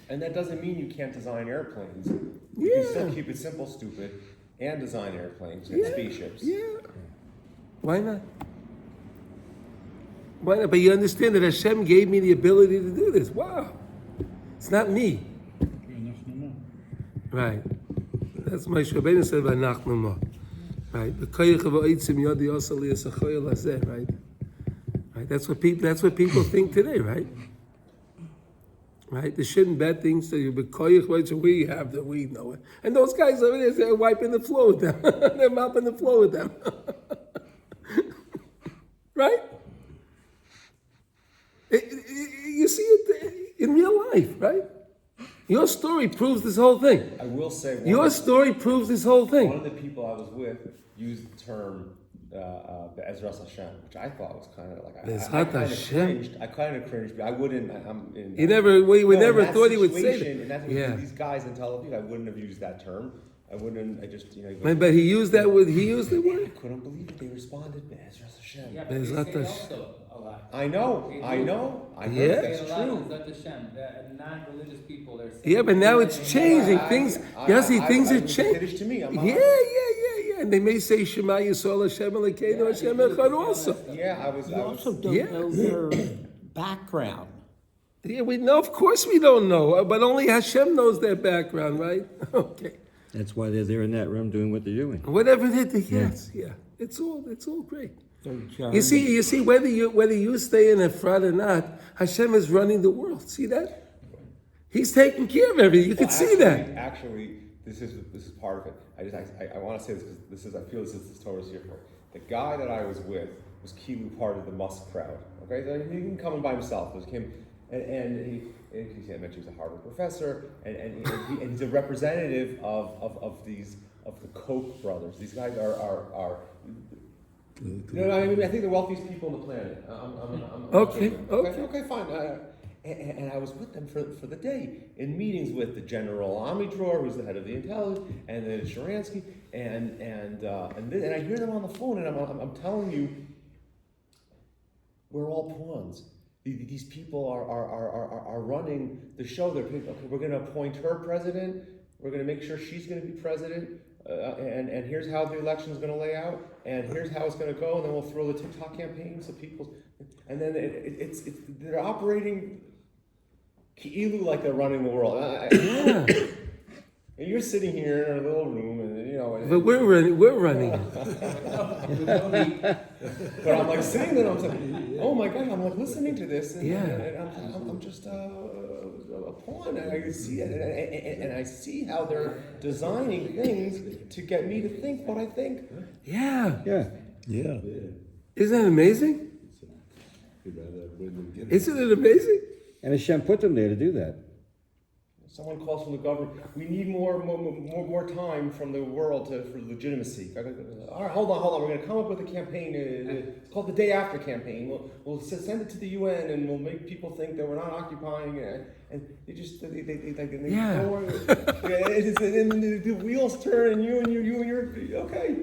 And that doesn't mean you can't design airplanes. You Yeah. can still keep it simple, stupid, and design airplanes and spaceships. Yeah. Why not? Why not? But you understand that Hashem gave me the ability to do this. Wow. It's not me. Right. That's my Shabbat said by Nachnumah. Right. Right. Right. That's what people think today, right? Right? They shouldn't bet things that you bekoyach, right? So we have that we know it. And those guys over there, they're wiping the floor with them. They're mopping the floor with them. Right? You see it in real life, right? Your story proves this whole thing. I will say Your story proves this whole one thing. of the people I was with used the term Be'ezras Hashem, which I thought was kind of like Be'ezrat Hashem. I kind of cringed, but I wouldn't. We never in that thought he would say situation, that. in that Yeah. these guys in Tel Aviv, I wouldn't have used that term. I wouldn't. I just But he used the word. I couldn't believe it. They responded Be'ezras Hashem. Yeah, but they Bezrat say Hashem. also a lot. I know. I heard Yeah. They that's say a lot true. of Bezrat Hashem. The non-religious people, they're saying. Yeah, but now it's changing. Things, things are Kiddush changing. to me. I'm Yeah. And they may say Shema Yisrael Hashem Elokeinu Hashem Echad also. Yeah, I was. You also don't Yeah. know their background. Yeah, we know. Of course, we don't know, but only Hashem knows their background, right? Okay. That's why they're there in that room doing what they're doing. Whatever they do, yes, yeah. It's all great. Their You see, whether you stay in Efrat or not, Hashem is running the world. See that? He's taking care of everything. You can see that. Actually, this is part of it. I want to say this because I feel this is the Torah's here for. The guy that I was with was Kilu, part of the Musk crowd. Okay, so he didn't come in by himself. It was him, and he mentioned he was a Harvard professor, and he's a representative of the Koch brothers. These guys are no, I mean, I think the wealthiest people on the planet. I'm okay, fine. And I was with them for the day in meetings with the General Amidror, who's the head of the intelligence, and then Sharansky, and I hear them on the phone, and I'm telling you, we're all pawns. These people are running the show. They're okay. We're going to appoint her president. We're going to make sure she's going to be president. And here's how the election is going to lay out, and here's how it's going to go, and then we'll throw the TikTok campaign so people, and then it's they're operating ki'ilu like they're running the world. And you're sitting here in a little room, and But we're running it. But I'm like sitting there, I'm like, oh my God, I'm like listening to this, and, Yeah. and I'm just a pawn, and I can see it, and I see how they're designing things to get me to think what I think. Yeah. Yeah. Yeah. Isn't that amazing? Isn't it amazing? And Hashem put them there to do that. Someone calls from the government. We need more time from the world for legitimacy. All right, hold on. We're going to come up with a campaign. It's called the Day After campaign. We'll send it to the UN and we'll make people think that we're not occupying. And they just Yeah. and the wheels turn and you're okay.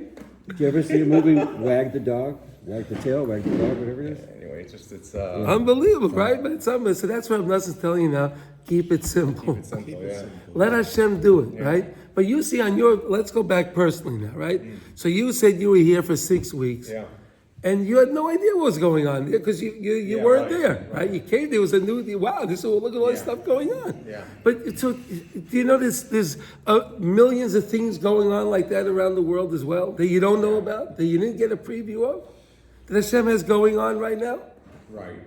Did you ever see the movie Wag the Dog? Wag the tail, wag the dog, whatever it is? Anyway, it's Unbelievable, right? But it's unbelievable. So that's what Reb Noson's telling you now. Keep it simple. simple, yeah. Let Hashem do it, right? But you see on your, let's go back personally now, right? So you said you were here for 6 weeks. Yeah. And you had no idea what was going on there because you weren't there, right? You came, there was a new, wow, look at all this stuff going on. Yeah. But so, do you know there's millions of things going on like that around the world as well that you don't know about, that you didn't get a preview of? That Hashem has going on right now? Right.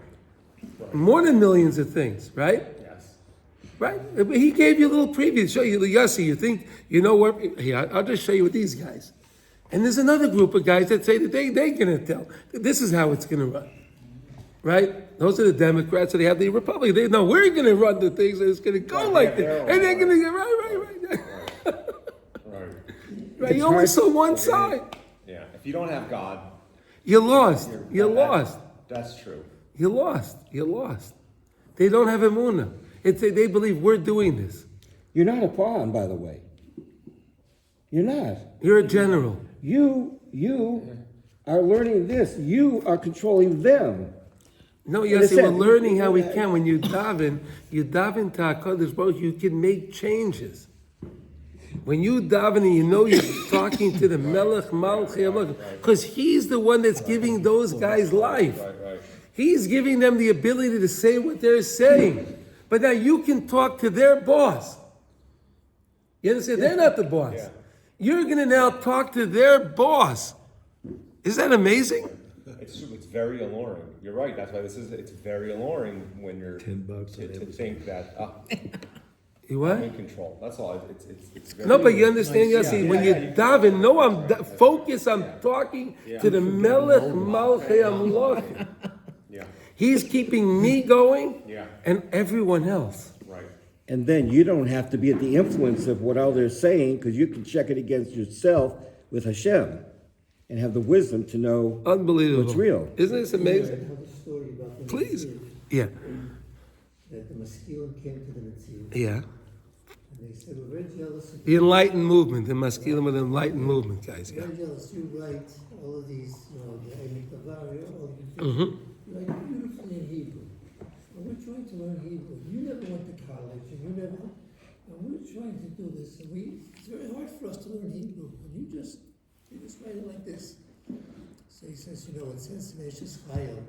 More than millions of things, right? Yes. Right? He gave you a little preview to show you, Yossi, you think, you know what? Here, I'll just show you with these guys. And there's another group of guys that say that they're going to tell. This is how it's going to run. Right? Those are the Democrats, and they have the Republicans. They know we're going to run the things, and it's going to go like this. And they're going to get right. Right? You only saw one side. Yeah. If you don't have God, You're lost. You're lost. That's true. You're lost. You're lost. They don't have Emunah. They believe we're doing this. You're not a pawn, by the way. You're not. You're a general. You are learning this. You are controlling them. No, Yossi, we're learning how we can. When you daven to HaKadosh Baruch Hu, you can make changes. When you daven and you know you're talking to the Melech Malchei, because he's the one that's giving those guys life. He's giving them the ability to say what they're saying. But now you can talk to their boss. You understand? They're not the boss. Yeah. You're going to now talk to their boss. Is that amazing? It's very alluring. You're right. That's why it's very alluring when you're $10 to think that You I'm what? in control. That's all. It's very No, but you understand, Yossi, when you daven, focus, I'm talking to the Melech Malchei Amloch. Yeah. He's keeping me going Yeah. and everyone else. Right. And then you don't have to be at the influence of what all they're saying, because you can check it against yourself with Hashem and have the wisdom to know Unbelievable. what's real. Isn't this I amazing? have a story about the Please. Maskilim, Yeah. that the Maskilim came to the Netziv, Yeah. and they said, we're very jealous of The enlightened movement, the Maskilim of the enlightened movement, guys. Yeah. very jealous. You write all of these, the Emet Avari, all of these Mm-hmm. things. You write beautifully in Hebrew. And we're trying to learn Hebrew. You never went to college, and we're trying to do this, and it's very hard for us to learn Hebrew. And you just write it like this. So he says, it says in Eshes Chayil,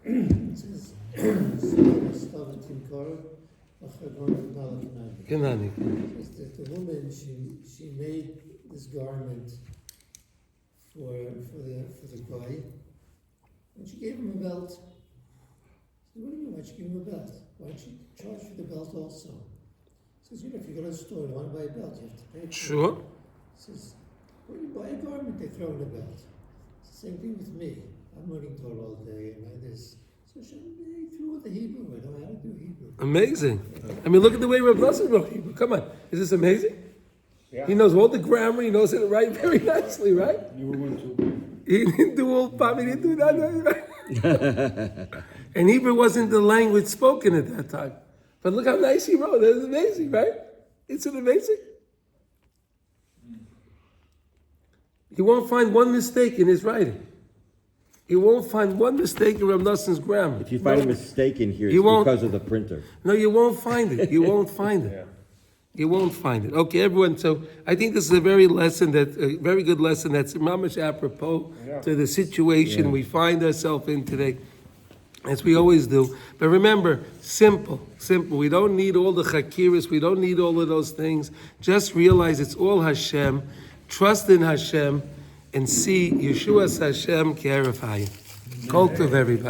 it says, Stavatim Korah, Achadon Malach Nami. Genani. The woman, she made this garment for the guy, and she gave him a belt. I said, what do you mean, why'd she give him a belt? Why'd she charge for the belt also? He says, if you go to the store and want to buy a belt, you have to pay for it. Sure. He says, when you buy a garment, they throw in a belt. It's the same thing with me. I'm learning Torah all day, and this. So they threw in the Hebrew. I know how to do Hebrew. Amazing. I mean, look at the way Reb Noson wrote Hebrew. Come on. Is this amazing? Yeah. He knows all the grammar. He knows it to write very nicely, right? You were one too. He didn't do all pop. He didn't do that. And Hebrew wasn't the language spoken at that time. But look how nice he wrote. That's amazing, right? Isn't it amazing? You won't find one mistake in his writing. You won't find one mistake in Reb Noson's grammar. If you find a mistake in here, You it's won't- because of the printer. No, you won't find it. You won't find it. Yeah. You won't find it. Okay, everyone. So I think this is a very good lesson that's mamash apropos to the situation we find ourselves in today, as we always do. But remember, simple. We don't need all the chakiris. We don't need all of those things. Just realize it's all Hashem. Trust in Hashem, and see Yeshua's Hashem Kerefayim. Kol tov, everybody.